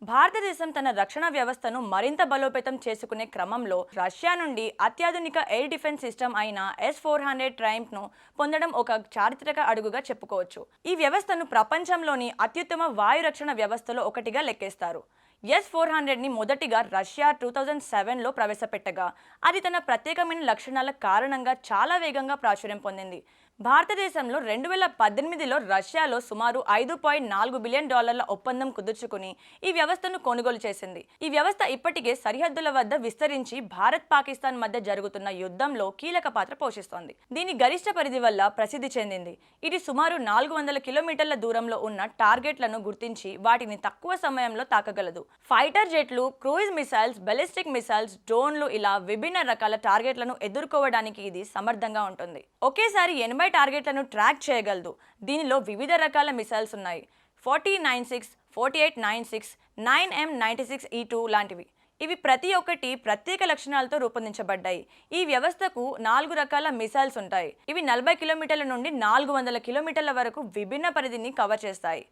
భారతదేశం తన రక్షణ వ్యవస్థను మరింత బలోపేతం చేసుకునే క్రమంలో రష్యా నుండి అత్యాధునిక ఎయిర్ డిఫెన్స్ సిస్టమ్ అయిన S-400 ట్రైంప్ను పొందడం ఒక చారిత్రక అడుగుగా చెప్పుకోవచ్చు. ఈ వ్యవస్థను ప్రపంచంలోని అత్యుత్తమ వాయు రక్షణ వ్యవస్థలో ఒకటిగా లెక్కేస్తారు. S-400ని మొదటిగా రష్యా 2007లో ప్రవేశపెట్టగా అది తన ప్రత్యేకమైన లక్షణాల కారణంగా చాలా వేగంగా ప్రాచుర్యం పొందింది. భారతదేశంలో 2018లో రష్యాలో సుమారు $5.4 బిలియన్ ఒప్పందం కుదుర్చుకుని ఈ వ్యవస్థను కొనుగోలు చేసింది. ఈ వ్యవస్థ ఇప్పటికే సరిహద్దుల వద్ద విస్తరించి భారత్ పాకిస్తాన్ మధ్య జరుగుతున్న యుద్ధంలో కీలక పాత్ర పోషిస్తోంది. దీని గరిష్ట పరిధి వల్ల ప్రసిద్ధి చెందింది. ఇది సుమారు 400 కిలోమీటర్ల దూరంలో ఉన్న టార్గెట్లను గుర్తించి వాటిని తక్కువ సమయంలో తాకగలదు. ఫైటర్ జెట్లు, క్రూయిజ్ మిసైల్స్, బలిస్టిక్ మిసైల్స్, డ్రోన్లు ఇలా విభిన్న రకాల టార్గెట్లను ఎదుర్కోవడానికి ఇది సమర్థంగా ఉంటుంది. ఒకేసారి 80 టార్గెట్లను ట్రాక్ చేయగలదు. దీనిలో వివిధ రకాల మిసైల్స్ ఉన్నాయి. 4096, 4896, 9M96E2 లాంటివి. ఇవి ప్రతి ఒక్కటి ప్రత్యేక లక్షణాలతో రూపొందించబడ్డాయి. ఈ వ్యవస్థకు 4 రకాల మిసైల్స్ ఉంటాయి. ఇవి 40 కిలోమీటర్ల నుండి 400 కిలోమీటర్ల వరకు విభిన్న పరిధిని కవర్ చేస్తాయి.